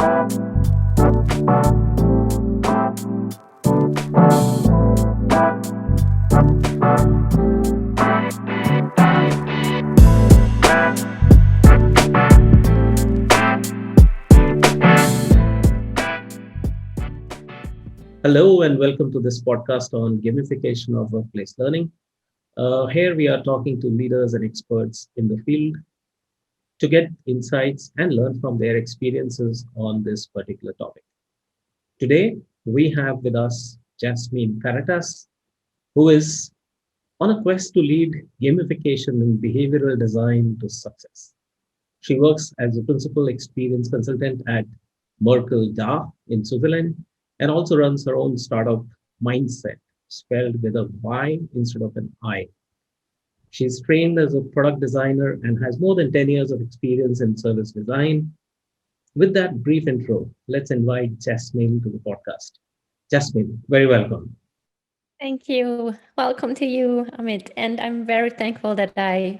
Hello and welcome to this podcast on gamification of workplace learning. Here we are talking to leaders and experts in the field to get insights and learn from their experiences on this particular topic. Today, we have with us Jasmin Karatas, who is on a quest to lead gamification and behavioral design to success. She works as a principal experience consultant at Merkle DACH in Switzerland and also runs her own startup Myndset, spelled with a Y instead of an I. She's trained as a product designer and has more than 10 years of experience in service design. With that brief intro, let's invite Jasmin to the podcast. Jasmin, very welcome. Thank you. Welcome to you, Amit. And I'm very thankful that I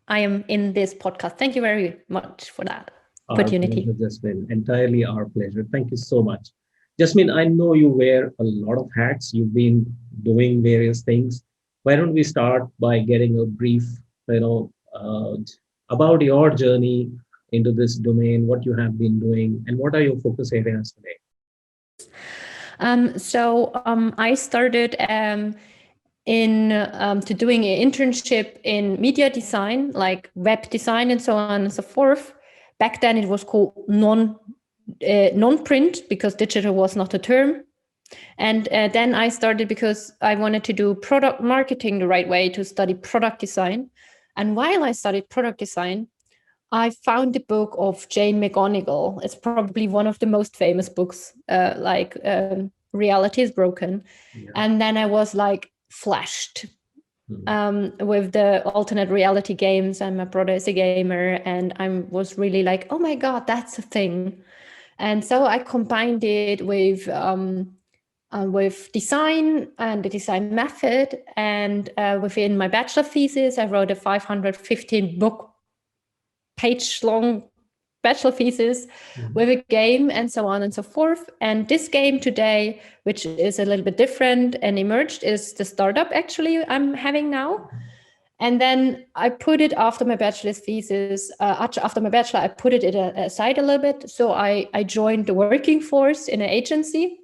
am in this podcast. Thank you very much for that opportunity. Our pleasure, Jasmin. Entirely our pleasure. Thank you so much. Jasmin, I know you wear a lot of hats. You've been doing various things. Why don't we start by getting a brief, about your journey into this domain, what you have been doing, and what are your focus areas today? I started to doing an internship in media design, like web design and so on and so forth. Back then it was called non-print because digital was not a term. And then I started because I wanted to do product marketing the right way, to study product design. And while I studied product design, I found the book of Jane McGonigal. It's probably one of the most famous books, Reality is Broken. Yeah. And then I was like flashed with the alternate reality games. And my brother is a gamer. And I was really like, oh my God, that's a thing. And so I combined it with design and the design method. And within my bachelor thesis, I wrote a 515 page long bachelor thesis with a game and so on and so forth. And this game today, which is a little bit different and emerged, is the startup actually I'm having now. And then I put it after my bachelor's thesis, after my bachelor, I put it aside a little bit. So I joined the working force in an agency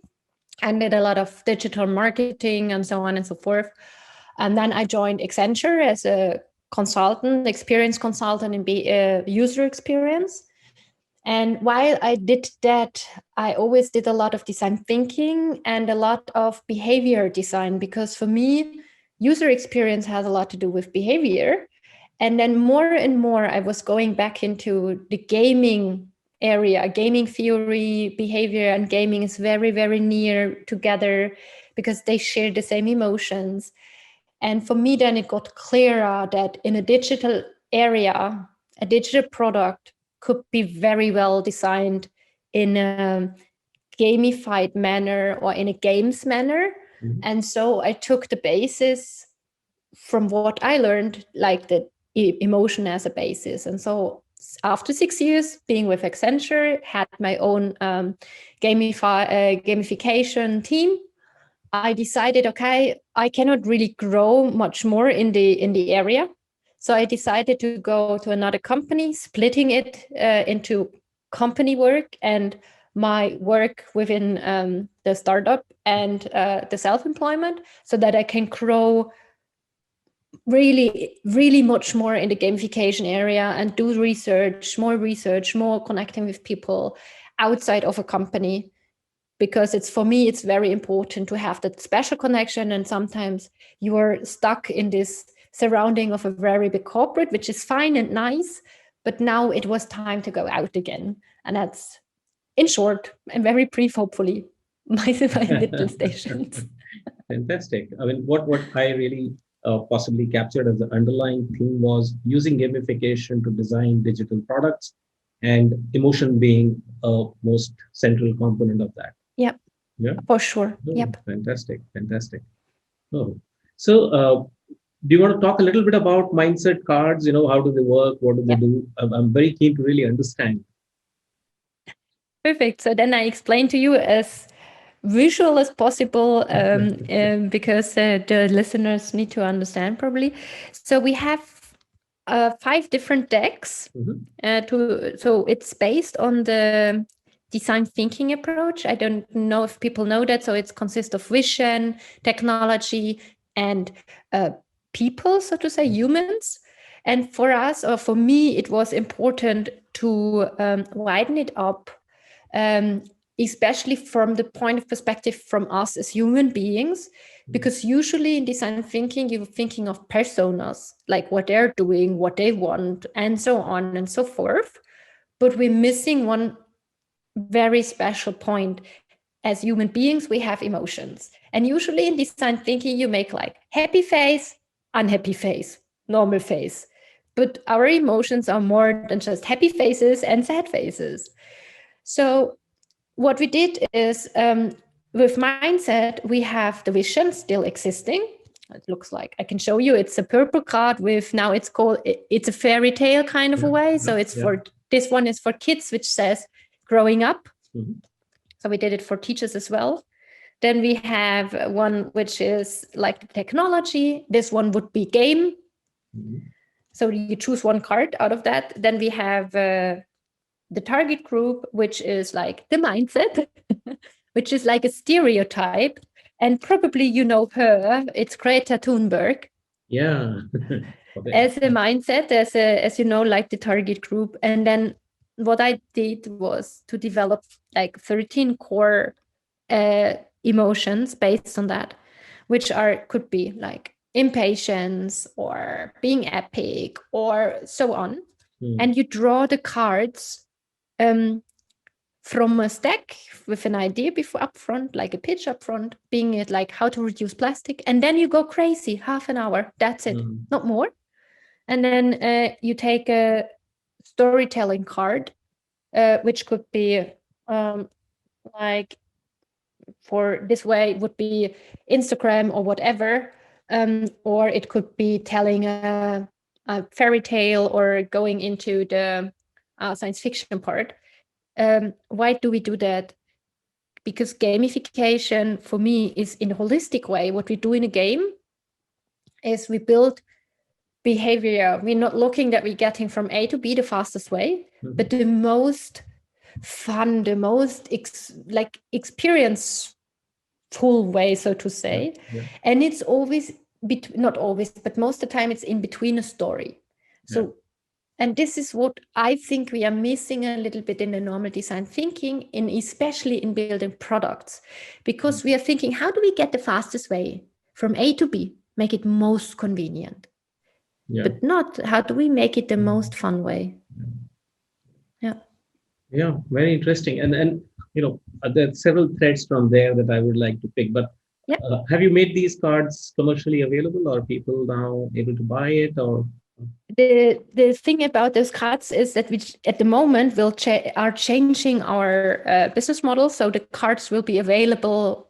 and did a lot of digital marketing and so on and so forth. And then I joined Accenture as a consultant, experience consultant in user experience. And while I did that, I always did a lot of design thinking and a lot of behavior design, because for me, user experience has a lot to do with behavior. And then more and more, I was going back into the gaming area. Gaming theory, behavior, and gaming is very, very near together because they share the same emotions. And for me, then it got clearer that in a digital area, a digital product could be very well designed in a gamified manner or in a games manner. Mm-hmm. And so I took the basis from what I learned, like the emotion as a basis. And so after 6 years being with Accenture, had my own gamification team, I decided, okay, I cannot really grow much more in the area. So I decided to go to another company, splitting it into company work and my work within the startup and the self-employment, so that I can grow really, really much more in the gamification area and do research, more connecting with people outside of a company. Because for me, it's very important to have that special connection. And sometimes you are stuck in this surrounding of a very big corporate, which is fine and nice. But now it was time to go out again. And that's, in short, and very brief, hopefully, my little stations. Fantastic. I mean, what I really possibly captured as the underlying theme was using gamification to design digital products, and emotion being a most central component of that. Yep. Yeah, for sure. Oh, yep. Fantastic. Oh, so do you want to talk a little bit about Myndset cards? How do they work? What do they do? I'm very keen to really understand. Perfect. So then I explain to you as visual as possible, because the listeners need to understand probably. So we have 5 different decks. So it's based on the design thinking approach. I don't know if people know that. So it consists of vision, technology, and people, so to say, humans. And for us, or for me, it was important to widen it up, especially from the point of perspective from us as human beings, because usually in design thinking, you're thinking of personas, like what they're doing, what they want, and so on and so forth. But we're missing one very special point. As human beings, we have emotions. And usually in design thinking, you make like happy face, unhappy face, normal face. But our emotions are more than just happy faces and sad faces. So what we did is, with Myndset, we have the vision still existing. It looks like, I can show you, it's a purple card with, now it's a fairy tale kind of a way. So it's for, this one is for kids, which says growing up. So we did it for teachers as well. Then we have one which is like the technology. This one would be game. So you choose one card out of that. Then we have the target group, which is like the mindset, which is like a stereotype. And probably you know her, it's Greta Thunberg. Yeah. As a mindset, as you know, like the target group. And then what I did was to develop like 13 core emotions based on that, which could be like impatience or being epic or so on. And you draw the cards from a stack with an idea before upfront, like a pitch upfront, being it like how to reduce plastic, and then you go crazy, half an hour, that's it, not more. And then you take a storytelling card, which could be like, for this way would be Instagram or whatever, or it could be telling a fairy tale or going into the science fiction part. Why do we do that? Because gamification for me is in a holistic way. What we do in a game is we build behavior. We're not looking that we're getting from A to B the fastest way, but the most fun, the most experience full way, so to say. And it's always, not always, but most of the time it's in between a story. So and this is what I think we are missing a little bit in the normal design thinking, and especially in building products, because we are thinking, how do we get the fastest way from A to B, make it most convenient, but not how do we make it the most fun way. Yeah, very interesting. And you know, there are several threads from there that I would like to pick. But have you made these cards commercially available? Are people now able to buy it? Or the thing about those cards is that we at the moment are changing our business model. So the cards will be available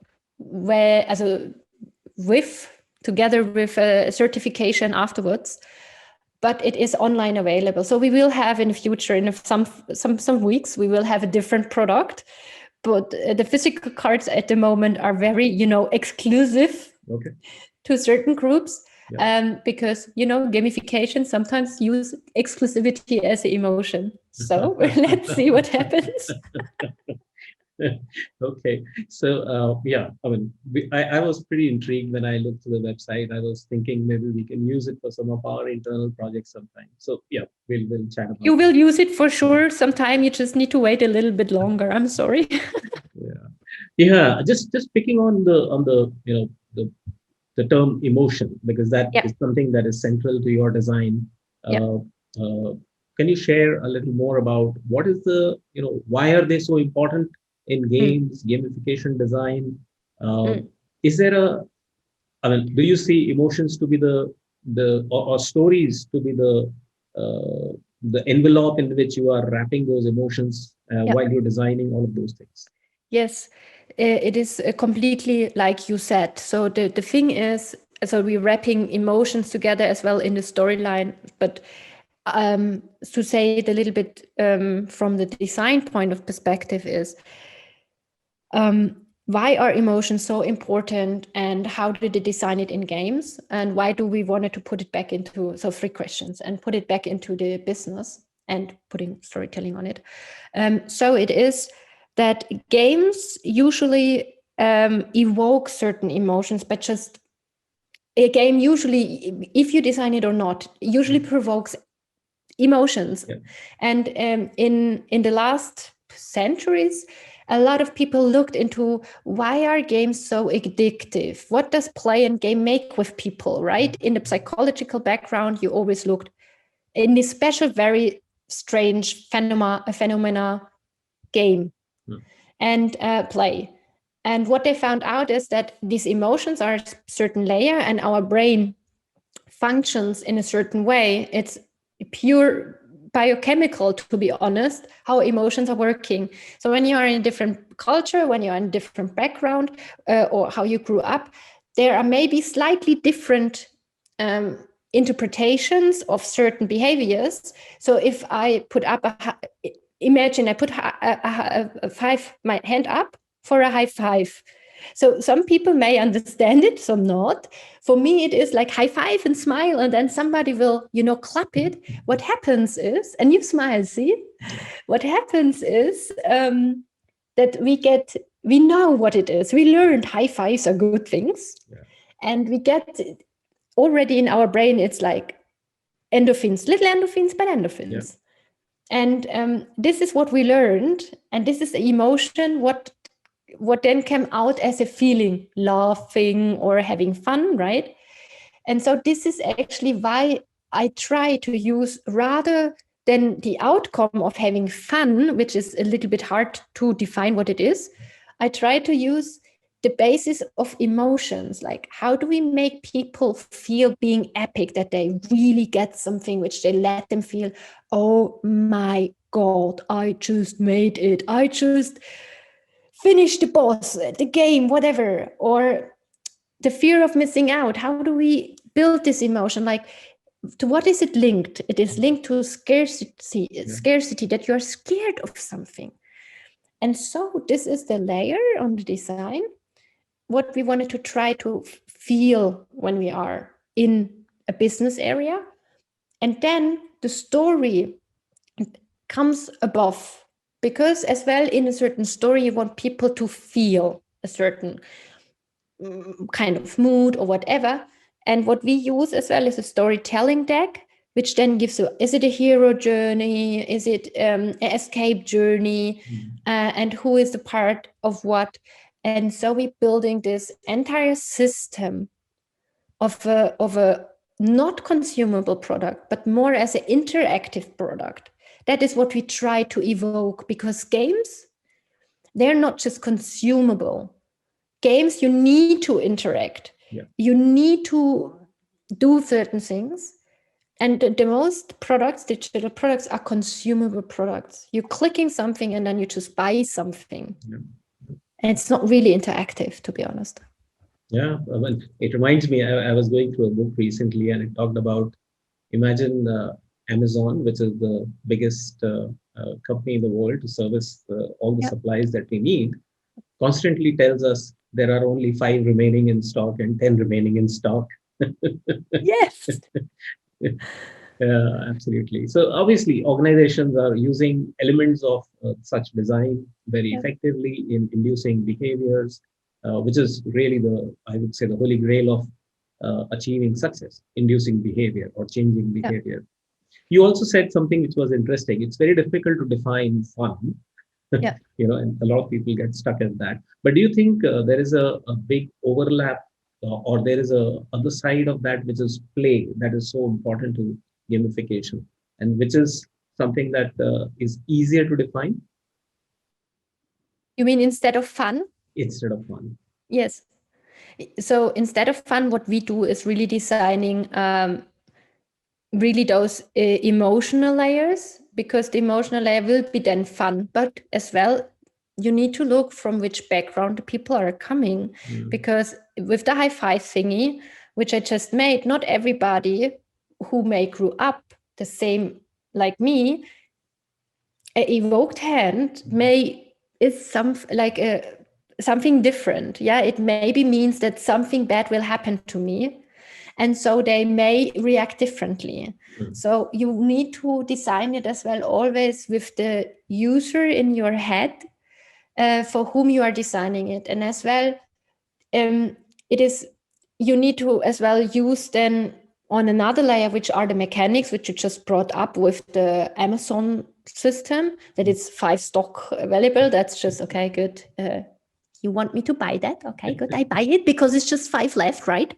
together with a certification afterwards. But it is online available. So we will have in the future, in some weeks, we will have a different product. But the physical cards at the moment are very, exclusive to certain groups. Because, gamification sometimes use exclusivity as an emotion. So let's see what happens. Okay. So, I mean, I was pretty intrigued when I looked to the website. I was thinking maybe we can use it for some of our internal projects sometime. So, we'll chat about it. You will use it for sure sometime. You just need to wait a little bit longer. I'm sorry. Just picking on the term emotion, because that is something that is central to your design. Can you share a little more about what is why are they so important in games, gamification design? Is there do you see emotions to be or stories to be the envelope in which you are wrapping those emotions while you're designing all of those things? Yes, it is completely like you said. So the thing is, so we're wrapping emotions together as well in the storyline, but to say it a little bit from the design point of perspective is, why are emotions so important, and how did they design it in games, and why do we want to put it back into, so 3 questions, and put it back into the business and putting storytelling on it. So it is that games usually evoke certain emotions, but just a game usually, if you design it or not, usually provokes emotions. Yeah. And in the last centuries, a lot of people looked into, why are games so addictive? What does play and game make with people, right? In the psychological background, you always looked in this special, very strange phenomena game and play. And what they found out is that these emotions are a certain layer, and our brain functions in a certain way. It's pure biochemical, to be honest, how emotions are working. So when you are in a different culture, when you're in a different background, or how you grew up, there are maybe slightly different interpretations of certain behaviors. So if I put up imagine I put my hand up for a high five. So some people may understand it, some not. For me, it is like high five and smile, and then somebody will, clap it. What happens is, and you smile, see? What happens is that we know what it is. We learned high fives are good things. Yeah. And we get already in our brain, it's like endorphins, little endorphins, but endorphins. Yeah. And this is what we learned. And this is the emotion, what then came out as a feeling, laughing or having fun, right? And so this is actually why I try to use, rather than the outcome of having fun, which is a little bit hard to define what it is, I try to use the basis of emotions. Like, how do we make people feel being epic, that they really get something which they let them feel, oh my God, I just made it. I just finished the boss, the game, whatever. Or the fear of missing out. How do we build this emotion? Like, to what is it linked? It is linked to scarcity, that you're scared of something. And so this is the layer on the design, what we wanted to try to feel when we are in a business area. And then the story comes above, because as well, in a certain story, you want people to feel a certain kind of mood or whatever. And what we use as well is a storytelling deck, which then gives you, is it a hero journey? Is it an escape journey? And who is the part of what? And so we're building this entire system of a not consumable product, but more as an interactive product. That is what we try to evoke, because games, they're not just consumable. Games, you need to interact. Yeah. You need to do certain things. And the most products, digital products, are consumable products. You're clicking something and then you just buy something. Yeah. And it's not really interactive, to be honest. Yeah, well, it reminds me, I was going through a book recently, and it talked about, imagine Amazon, which is the biggest company in the world to service all the supplies that we need, constantly tells us there are only 5 remaining in stock and 10 remaining in stock. Yes. Yeah, absolutely. So obviously, organizations are using elements of such design very effectively in inducing behaviors, which is really I would say, the holy grail of achieving success, inducing behavior or changing behavior. You also said something which was interesting. It's very difficult to define fun. Yeah. And a lot of people get stuck at that. But do you think there is a big overlap, or there is a other side of that, which is play, that is so important to gamification, and which is something that is easier to define? You mean instead of fun? Instead of fun. Yes. So instead of fun, what we do is really designing really those emotional layers, because the emotional layer will be then fun, but as well, you need to look from which background the people are coming. Because with the high five thingy, which I just made, not everybody who may grew up the same like me, an evoked hand is something different. Yeah, it maybe means that something bad will happen to me, and so they may react differently. So you need to design it as well, always with the user in your head, for whom you are designing it, and as well, it is, you need to as well use then on another layer, which are the mechanics, which you just brought up with the Amazon system, that it's 5 stock available. That's just okay, good. You want me to buy that? Okay, good. I buy it because it's just 5 left, right?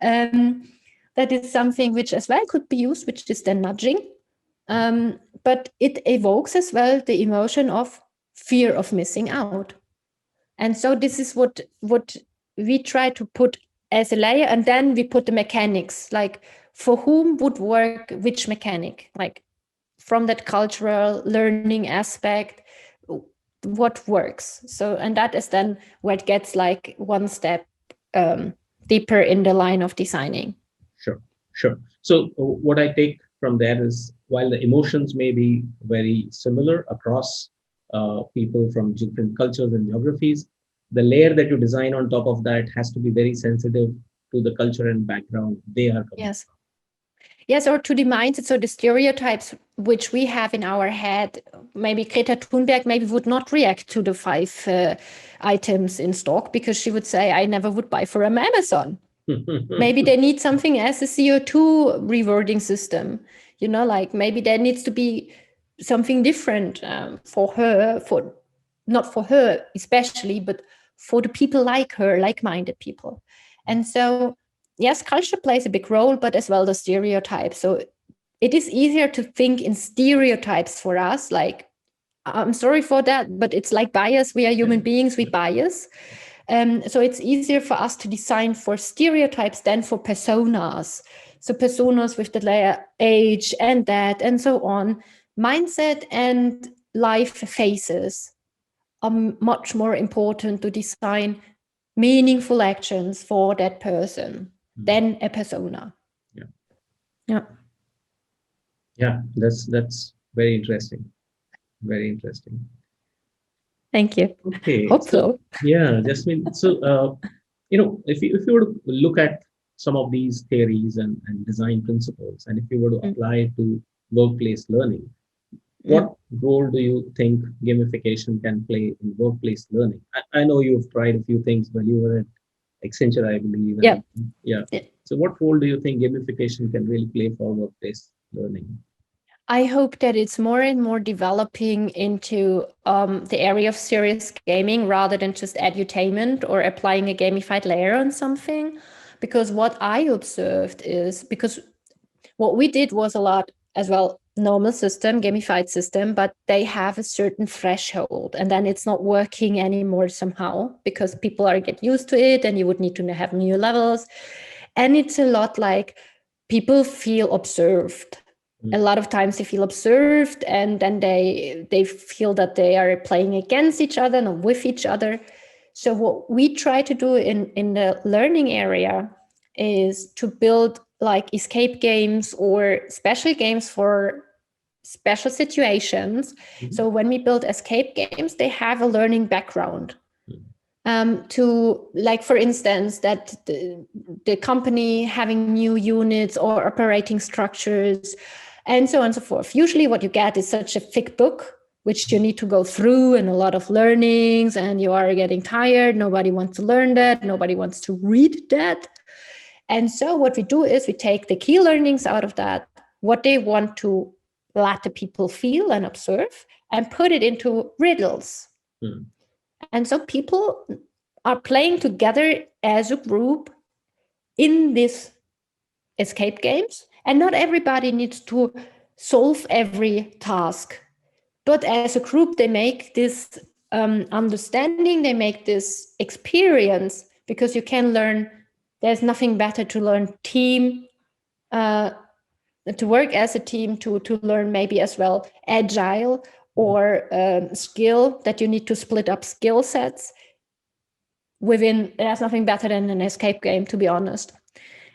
That is something which as well could be used, which is then nudging. But it evokes as well the emotion of fear of missing out. And so this is what we try to put as a layer, and then we put the mechanics, like for whom would work which mechanic, like from that cultural learning aspect, what works. So, and that is then where it gets like one step deeper in the line of designing. Sure. So what I take from there is, while the emotions may be very similar across people from different cultures and geographies, the layer that you design on top of that has to be very sensitive to the culture and background they are coming from. Yes, or to the mindset, so the stereotypes which we have in our head, maybe Greta Thunberg maybe would not react to the 5 items in stock, because she would say, I never would buy from Amazon. Maybe they need something as a CO2 rewarding system, like maybe there needs to be something different for her, not for her especially, but for the people like her, like-minded people. And so, yes, culture plays a big role, but as well the stereotypes. So it is easier to think in stereotypes for us. Like, I'm sorry for that, but it's like bias. We are human beings, we bias. So it's easier for us to design for stereotypes than for personas. So personas with the layer age and that and so on. Mindset and life phases are much more important to design meaningful actions for that person than a persona. Yeah, that's very interesting. Very interesting. Thank you. Okay. Hope so. Yeah, Jasmin. So, if you were to look at some of these theories and design principles, and if you were to apply it to workplace learning, what role do you think gamification can play in workplace learning? I know you've tried a few things when you were at Accenture, I believe. Yeah. Yeah. So what role do you think gamification can really play for workplace learning? I hope that it's more and more developing into the area of serious gaming rather than just edutainment or applying a gamified layer on something. Because what I observed is, because what we did was a lot as well, normal system, gamified system, but they have a certain threshold, and then it's not working anymore somehow because people are get used to it, and you would need to have new levels. And it's a lot like people feel observed. A lot of times they feel observed, and then they feel that they are playing against each other, not with each other. So what we try to do in the learning area is to build like escape games or special games for special situations. So when we build escape games, they have a learning background. To, like, for instance, that the company having new units or operating structures and so on and so forth. Usually what you get is such a thick book, which you need to go through, and a lot of learnings, and you are getting tired. Nobody wants to learn that. Nobody wants to read that. And so what we do is we take the key learnings out of that, what they want to let the people feel and observe, and put it into riddles. And so people are playing together as a group in these escape games. And not everybody needs to solve every task. But as a group, they make this understanding, they make this experience, because you can learn, there's nothing better to learn team, to work as a team, to learn maybe as well agile or skill, that you need to split up skill sets within. There's nothing better than an escape game, to be honest.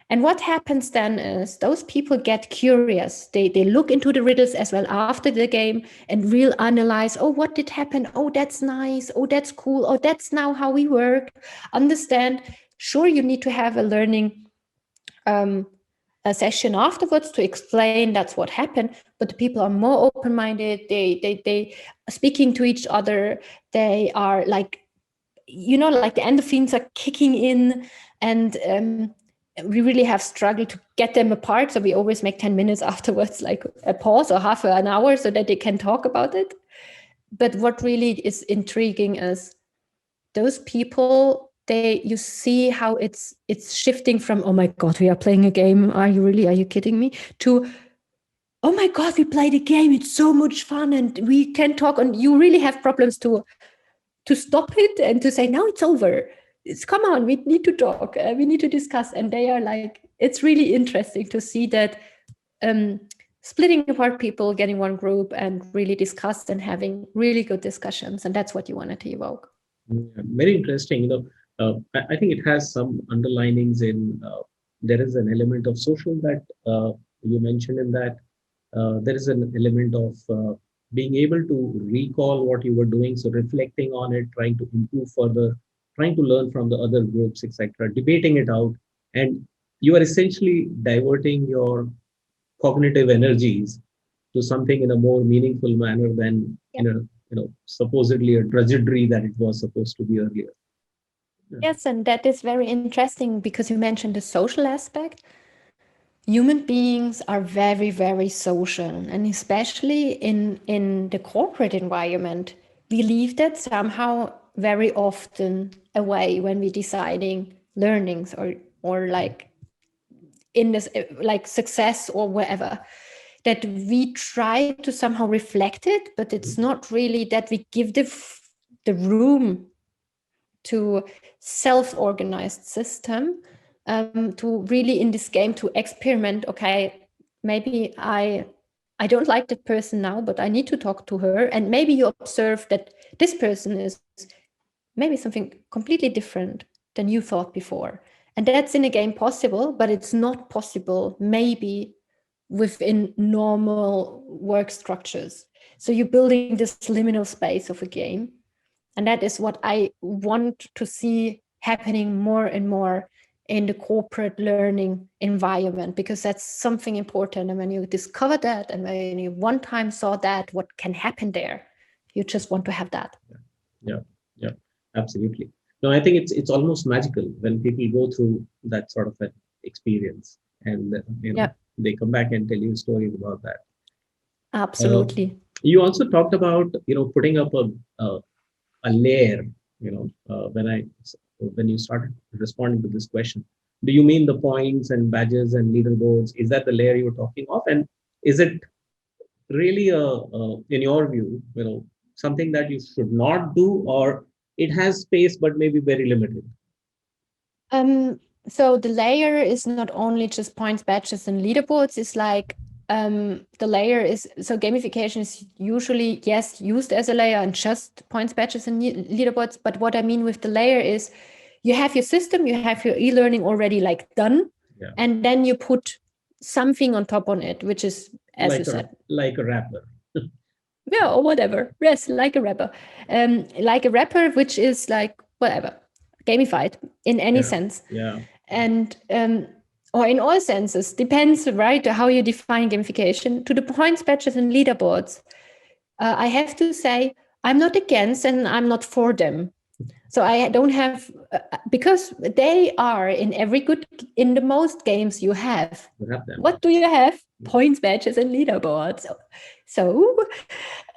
And what happens then is those people get curious. They look into the riddles as well after the game and real analyze, oh, what did happen? Oh, that's nice. Oh, that's cool. Oh, that's now how we work. Understand. Sure, you need to have a learning a session afterwards to explain that's what happened, but the people are more open-minded. They speaking to each other. They are like, like the endorphins are kicking in, and we really have struggled to get them apart. So we always make 10 minutes afterwards, like a pause or half an hour, so that they can talk about it. But what really is intriguing is those people, you see how it's shifting from, oh my God, we are playing a game. Are you kidding me? To, oh my God, we played a game. It's so much fun and we can talk. And you really have problems to stop it and to say, no, it's over. Come on, we need to talk. We need to discuss. And they are like, it's really interesting to see that splitting apart people, getting one group and really discuss and having really good discussions. And that's what you wanted to evoke. Very interesting. I think it has some underlinings in, there is an element of social that you mentioned in that. There is an element of being able to recall what you were doing, so reflecting on it, trying to improve further, trying to learn from the other groups, etc., debating it out, and you are essentially diverting your cognitive energies to something in a more meaningful manner than supposedly a drudgery that it was supposed to be earlier. Yes, and that is very interesting because you mentioned the social aspect. Human beings are very, very social, and especially in the corporate environment, we leave that somehow very often away when we're deciding learnings or like in this like success or wherever, that we try to somehow reflect it, but it's not really that we give the room to self-organized system to really in this game to experiment. Okay, maybe I don't like that person now, but I need to talk to her. And maybe you observe that this person is maybe something completely different than you thought before. And that's in a game possible, but it's not possible maybe within normal work structures. So you're building this liminal space of a game. And that is what I want to see happening more and more in the corporate learning environment, because that's something important. And when you discover that, and when you one time saw that, what can happen there, you just want to have that. Yeah, absolutely. No, I think it's almost magical when people go through that sort of an experience, and they come back and tell you stories about that. Absolutely. You also talked about putting up a layer. When you started responding to this question, do you mean the points and badges and leaderboards? Is that the layer you were talking of, and is it really in your view, something that you should not do, or it has space but maybe very limited? So the layer is not only just points, badges, and leaderboards. It's like the layer is, so gamification is usually, yes, used as a layer and just points, badges, and leaderboards. But what I mean with the layer is you have your system, you have your e-learning already like done, and then you put something on top on it, which is, as like you said, like a wrapper. Yeah, or whatever. Yes, like a wrapper. Like a wrapper, which is like whatever, gamified in any sense. Yeah. And or in all senses, depends, right, how you define gamification. To the points, badges, and leaderboards, I have to say I'm not against and I'm not for them. So I don't have, because they are in the most games you have. What do you have? Points, badges, and leaderboards. So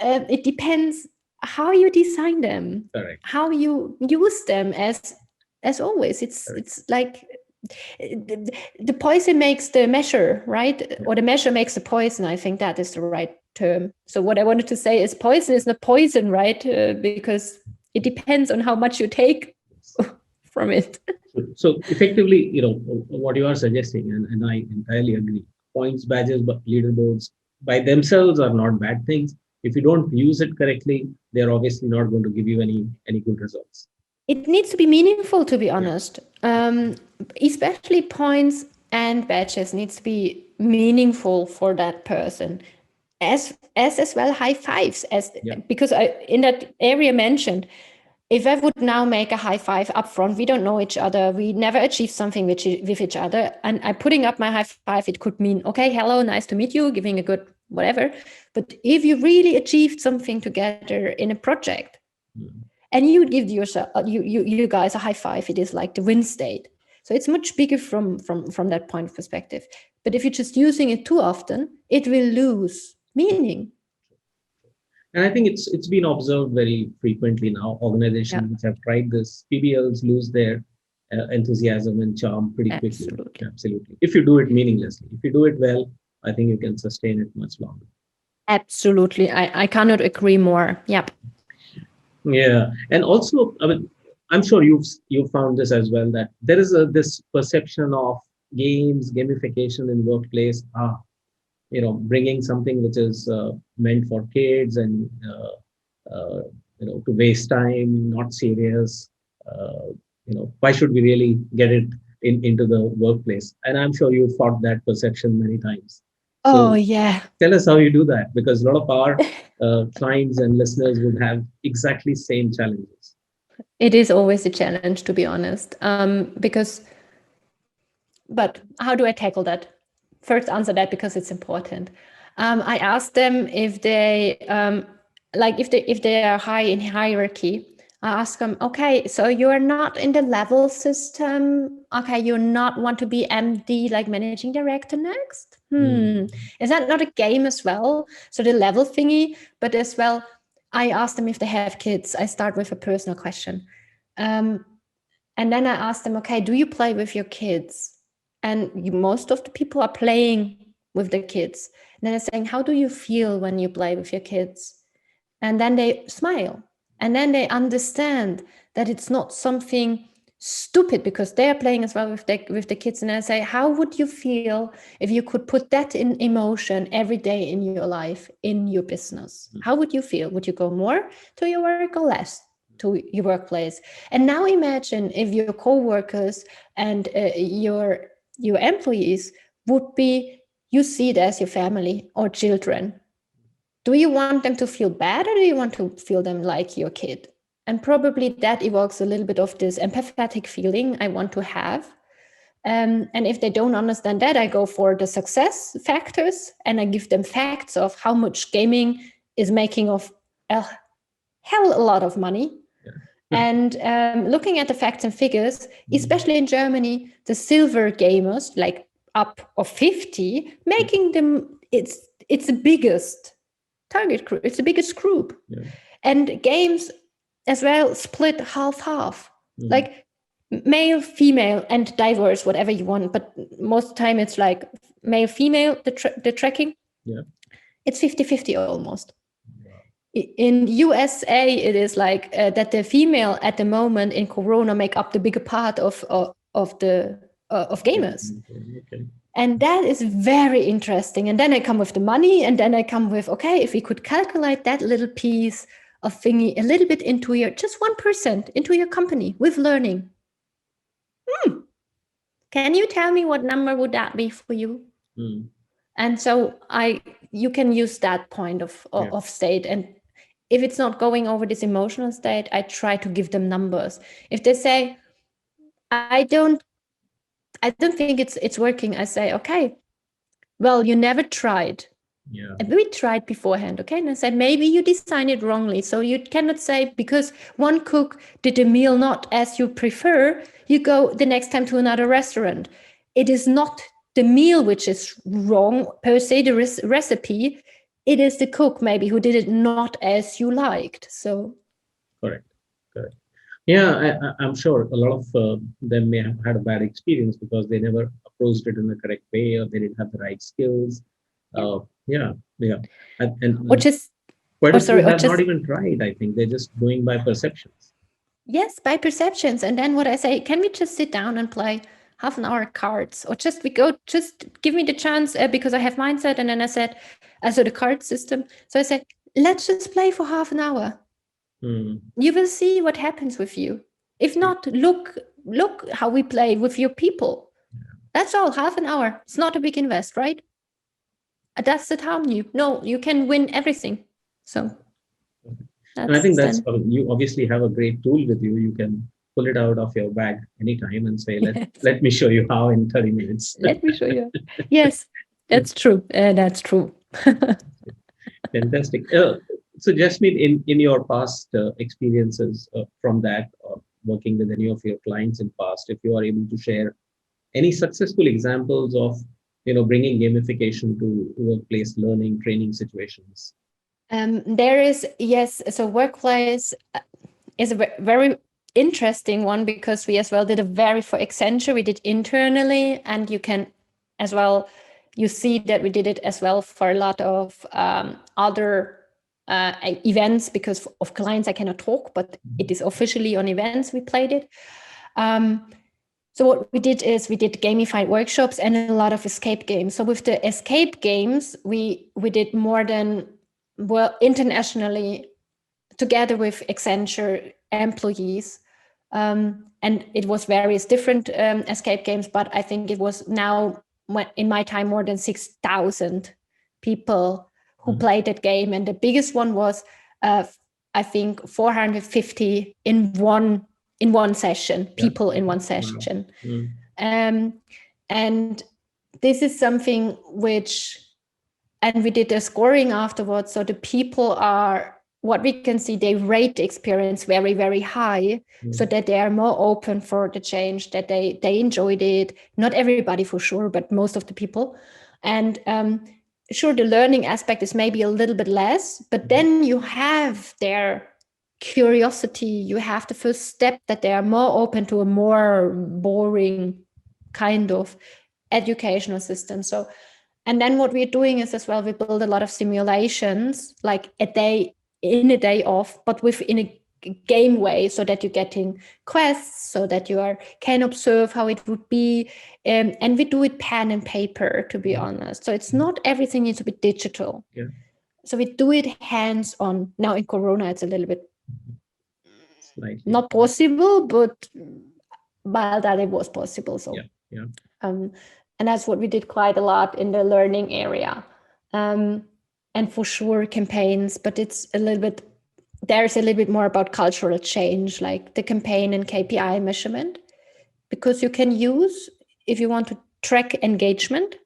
it depends how you design them, how you use them. As always, it's like the poison makes the measure, right? Or the measure makes the poison. I think that is the right term. So what I wanted to say is poison is not poison, right? Because it depends on how much you take from it. So effectively, what you are suggesting, and I entirely agree, points, badges, but leaderboards by themselves are not bad things. If you don't use it correctly, they're obviously not going to give you any good results. It needs to be meaningful, to be honest. Especially points and badges needs to be meaningful for that person. As well high fives, because in that area mentioned, if I would now make a high five up front, we don't know each other, we never achieved something with each other, and I'm putting up my high five, it could mean, okay, hello, nice to meet you, giving a good whatever. But if you really achieved something together in a project, and you would give yourself, you guys a high five, it is like the win state. So it's much bigger from that point of perspective. But if you're just using it too often, it will lose meaning. And I think it's been observed very frequently now. Organizations which have tried this, PBLs lose their enthusiasm and charm pretty quickly. Absolutely. If you do it meaninglessly. If you do it well, I think you can sustain it much longer. Absolutely. I cannot agree more. Yep. Yeah. And also, I mean, I'm sure you've found this as well, that there is this perception of games, gamification in workplace, bringing something which is meant for kids and to waste time, not serious. Why should we really get it into the workplace? And I'm sure you've fought that perception many times. So yeah. Tell us how you do that, because a lot of our clients and listeners would have exactly same challenges. It is always a challenge, to be honest, but how do I tackle that? First, answer that because it's important. I asked them if they if they are high in hierarchy. I ask them, okay, so you are not in the level system. Okay, you not want to be MD, like managing director next. Is that not a game as well? So the level thingy, but as well, I ask them if they have kids. I start with a personal question. And then I ask them, okay, do you play with your kids? And most of the people are playing with the kids. And then I'm saying, how do you feel when you play with your kids? And then they smile. And then they understand that it's not something stupid because they are playing as well with the kids. And I say, how would you feel if you could put that in emotion every day in your life, in your business? How would you feel? Would you go more to your work or less to your workplace? And now imagine if your co-workers and your employees would be, you see it as your family or children. Do you want them to feel bad or do you want to feel them like your kid? And probably that evokes a little bit of this empathetic feeling I want to have. And if they don't understand that, I go for the success factors and I give them facts of how much gaming is making of a lot of money. And looking at the facts and figures, especially in Germany, the silver gamers, like up of 50, making them, it's the biggest target group, it's the biggest group. And games as well split half, like male, female, and diverse, whatever you want. But most of the time it's like male, female, the tracking. It's 50-50 almost. In USA, it is like that the female at the moment in Corona make up the bigger part of gamers. And that is very interesting. And then I come with the money, and then I come with, okay, if we could calculate that little piece of thingy a little bit into your, just 1% into your company with learning. Can you tell me what number would that be for you? And so you can use that point of state. And if it's not going over this emotional state, I try to give them numbers. If they say, I don't think it's working, I say, okay, well, you never tried. And we tried beforehand, okay? And I said, maybe you designed it wrongly. So you cannot say, because one cook did a meal not as you prefer, you go the next time to another restaurant. It is not the meal which is wrong per se, the recipe. It is the cook maybe who did it not as you liked. So correct. Yeah, I'm sure a lot of them may have had a bad experience because they never approached it in the correct way, or they didn't have the right skills. And which is quite a few have not even tried. I think they're just going by perceptions. Yes, by perceptions. And then what I say, can we just sit down and play half an hour cards, or just give me the chance because I have mindset. And then I said, so the card system. So I said, let's just play for half an hour. You will see what happens with you. If not, look how we play with your people. That's all, half an hour. It's not a big invest, right? That's the time you can win everything. So And I think then you obviously have a great tool with you. You can pull it out of your bag anytime and say, let me show you how in 30 minutes. Let me show you. Yes, that's true. That's true. Fantastic. So Jasmine, in your past experiences from that, working with any of your clients in past, if you are able to share any successful examples of bringing gamification to workplace learning training situations. There is, yes. So workplace is a very interesting one, because we as well did for Accenture, we did internally, and you can as well, you see that we did it as well for a lot of other events, because of clients I cannot talk, but it is officially on events we played it. So what we did is we did gamified workshops and a lot of escape games. So with the escape games, we did more than, well, internationally, together with Accenture employees. And it was various different escape games, but I think it was now, in my time, more than 6,000 people who played that game. And the biggest one was, I think, 450 in one session, people in one session. And this is something which, and we did the scoring afterwards. So the people are, what we can see, they rate the experience very, very high, so that they are more open for the change, that they enjoyed it. Not everybody for sure, but most of the people. And sure, the learning aspect is maybe a little bit less, but then you have their curiosity, you have the first step that they are more open to a more boring kind of educational system. So, and then what we're doing is as well, we build a lot of simulations, like a day off, but within a game way, so that you're getting quests, so that you can observe how it would be. And we do it pen and paper, to be honest. So it's not everything needs to be digital. So we do it hands-on. Now in Corona, it's a little bit not possible, but while that it was possible. So and that's what we did quite a lot in the learning area. And for sure campaigns, but there's a little bit more about cultural change, like the campaign and KPI measurement, because you can use, if you want to track engagement,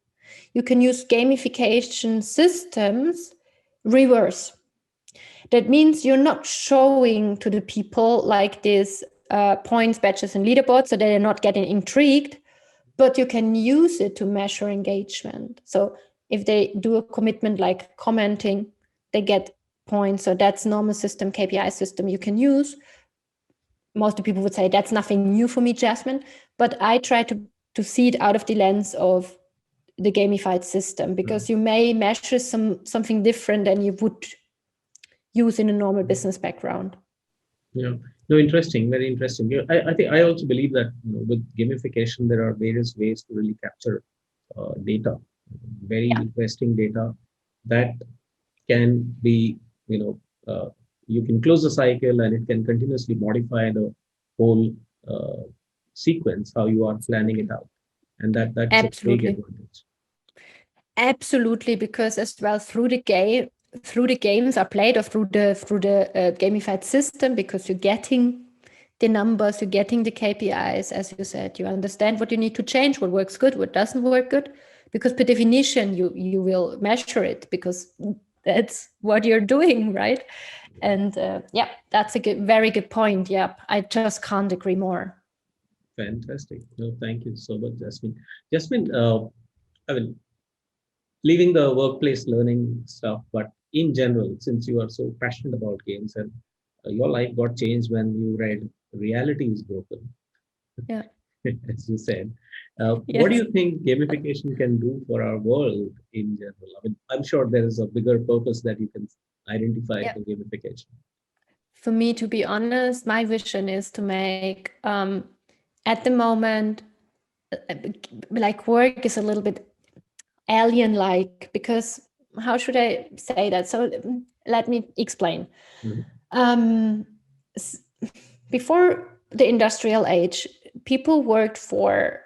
you can use gamification systems reverse. That means you're not showing to the people like this points, badges, and leaderboards, so they're not getting intrigued, but you can use it to measure engagement. So if they do a commitment like commenting, they get points. So that's normal system, KPI system you can use. Most of the people would say that's nothing new for me, Jasmine, but I try to see it out of the lens of the gamified system, because you may measure something different than you would use in a normal business background. Yeah, no, interesting, very interesting. I think I also believe that with gamification there are various ways to really capture data, very interesting data that can be you can close the cycle and it can continuously modify the whole sequence how you are planning it out, and that's Absolutely. a big advantage. Absolutely, because as well through the games are played, or through the gamified system, because you're getting the numbers, you're getting the KPIs, as you said, you understand what you need to change, what works good, what doesn't work good, because per definition you will measure it, because that's what you're doing, right? And that's a very good point. I just can't agree more. Fantastic. No, thank you so much, Jasmine. Jasmine, I mean, leaving the workplace learning stuff, but in general, since you are so passionate about games and your life got changed when you read Reality is Broken, as you said. What do you think gamification can do for our world in general? I mean, I'm sure there is a bigger purpose that you can identify for gamification. For me, to be honest, my vision is to make, at the moment, like work is a little bit alien-like, because how should I say that? So let me explain. Before the industrial age, people worked for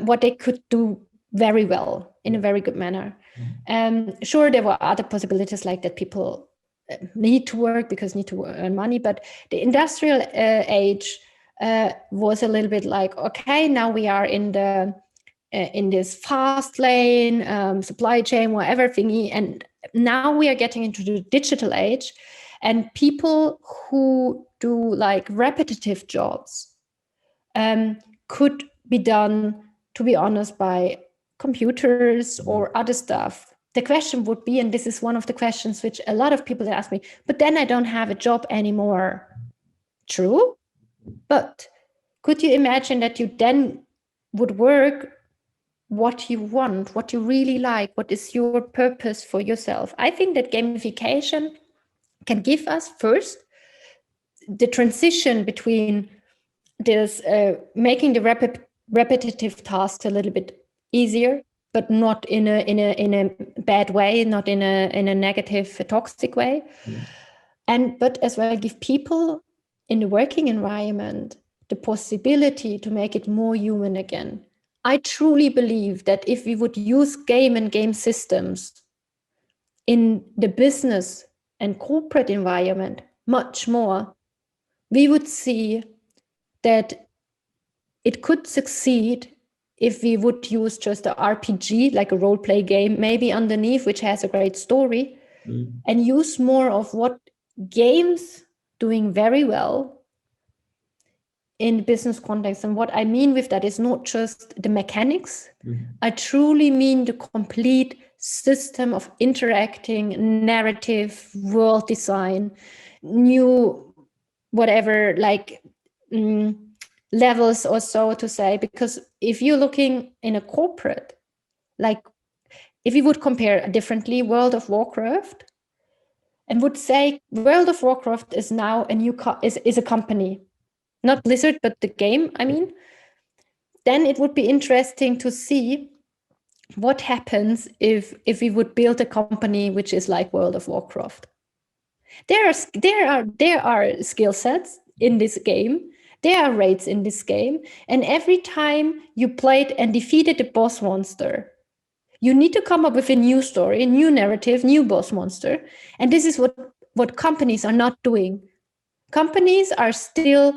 what they could do very well in a very good manner. Sure, there were other possibilities like that people need to work because need to earn money, but the industrial age was a little bit like, okay, now we are in this fast lane, supply chain, whatever thingy, and now we are getting into the digital age, and people who do like repetitive jobs could be done, to be honest, by computers or other stuff. The question would be, and this is one of the questions which a lot of people ask me, but then I don't have a job anymore. True, but could you imagine that you then would work what you want, what you really like, what is your purpose for yourself? I think that gamification can give us first the transition between this making the repetitive tasks a little bit easier, but not in a bad way, not in a negative, toxic way, but as well give people in the working environment the possibility to make it more human again. I truly believe that if we would use game and game systems in the business and corporate environment much more, we would see that it could succeed if we would use just a RPG, like a role play game, maybe underneath, which has a great story, and use more of what games doing very well in business context. And what I mean with that is not just the mechanics. I truly mean the complete system of interacting, narrative, world design, new whatever, like levels or so to say. Because if you're looking in a corporate, like if you would compare differently World of Warcraft and would say World of Warcraft is now a new is a company, not Blizzard, but the game, I mean, then it would be interesting to see what happens if we would build a company which is like World of Warcraft. There are skill sets in this game. There are raids in this game. And every time you played and defeated the boss monster, you need to come up with a new story, a new narrative, new boss monster. And this is what companies are not doing. Companies are still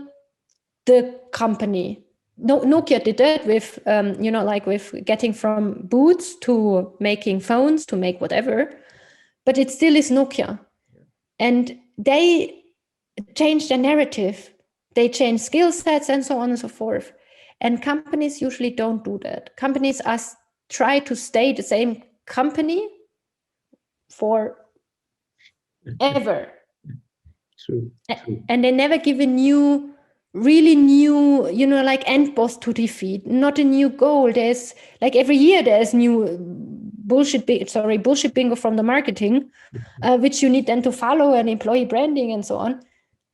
the company. Nokia did that with, like with getting from boots to making phones to make whatever, but it still is Nokia. And they change their narrative, they change skill sets and so on and so forth. And companies usually don't do that. Companies try to stay the same company for ever. True. And they never give a really new, like end boss to defeat, not a new goal. There's like every year there's new bullshit bingo from the marketing, which you need then to follow and employee branding and so on.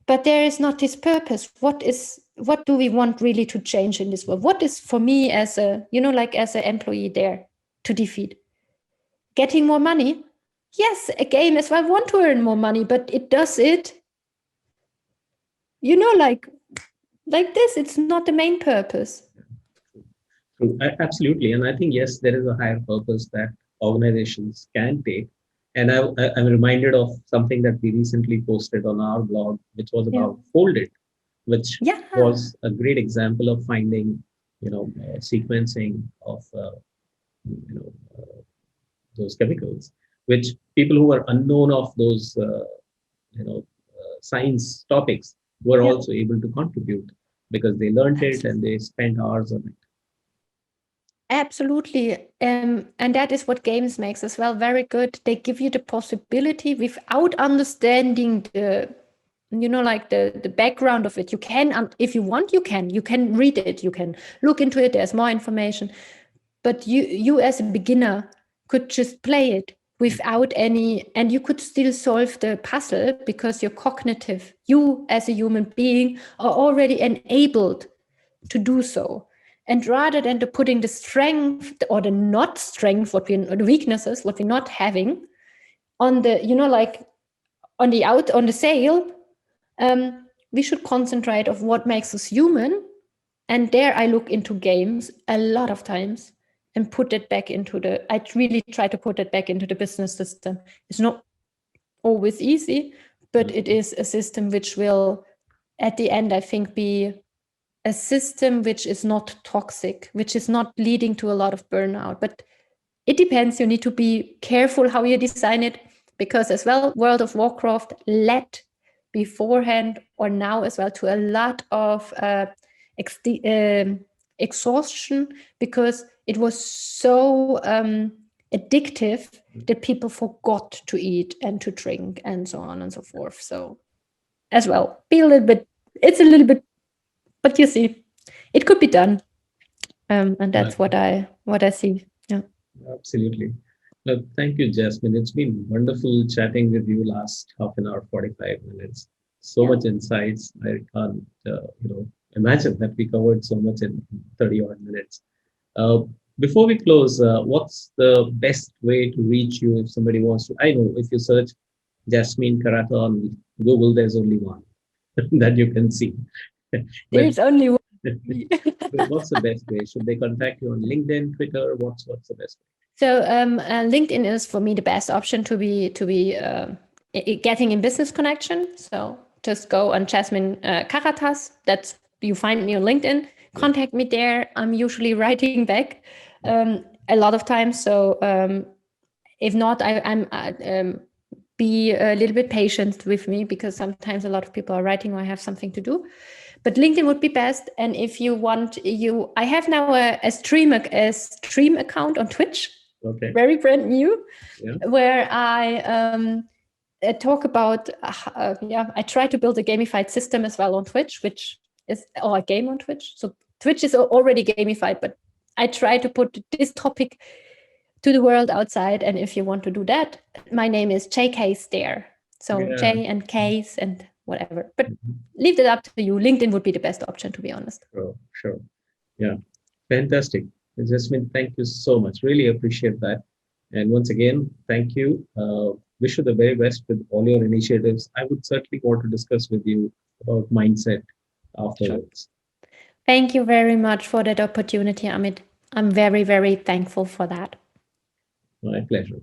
But there is not this purpose. What do we want really to change in this world? What is for me as an employee there to defeat? Getting more money? Yes, a game as well want to earn more money, but it does it, like this. It's not the main purpose. Absolutely. And I think, yes, there is a higher purpose that organizations can take. And I'm reminded of something that we recently posted on our blog, which was about Foldit, which was a great example of finding, sequencing of, those chemicals, which people who were unknown of those, science topics were also able to contribute because they learned it and they spent hours on it. Absolutely. And that is what games makes as well very good. They give you the possibility without understanding the background of it. You can, if you want, you can read it, you can look into it, there's more information. But you as a beginner could just play it without any, and you could still solve the puzzle because you're cognitive. You as a human being are already enabled to do so. And rather than putting the strength or the not strength, the weaknesses, what we're not having on the, on the sale, we should concentrate on what makes us human And there I look into games a lot of times and put it back into I really try to put it back into the business system. It's not always easy, but it is a system which will, at the end, I think, be a system which is not toxic, which is not leading to a lot of burnout. But it depends. You need to be careful how you design it, because as well, World of Warcraft led beforehand or now as well to a lot of exhaustion, because it was so addictive that people forgot to eat and to drink and so on and so forth. So as well, be a little bit, it's a little bit, but you see, it could be done. And that's what I see. Yeah. Absolutely. Look, thank you, Jasmine. It's been wonderful chatting with you last half an hour, 45 minutes. So much insights. I can't, imagine that we covered so much in 30 odd minutes. Before we close, what's the best way to reach you if somebody wants to? I know if you search Jasmin Karatas on Google, there's only one that you can see. There's only one. What's the best way? Should they contact you on LinkedIn, Twitter? What's the best way? So LinkedIn is for me the best option to be getting in business connection. So just go on Jasmin Karatas. That's, you find me on LinkedIn. Contact me there. I'm usually writing back a lot of times. So if not, I'm be a little bit patient with me, because sometimes a lot of people are writing or I have something to do. But LinkedIn would be best. And if you want, I have now a stream account on Twitch. Okay. Very brand new, where I talk about, I try to build a gamified system as well on Twitch, or a game on Twitch. So Twitch is already gamified, but I try to put this topic to the world outside. And if you want to do that, my name is JK's there. So J and K's and whatever. But leave it up to you. LinkedIn would be the best option, to be honest. Sure. Yeah. Fantastic. Jasmin, thank you so much. Really appreciate that. And once again, thank you. Wish you the very best with all your initiatives. I would certainly want to discuss with you about mindset afterwards. Sure. Thank you very much for that opportunity, Amit. I'm very, very thankful for that. My pleasure.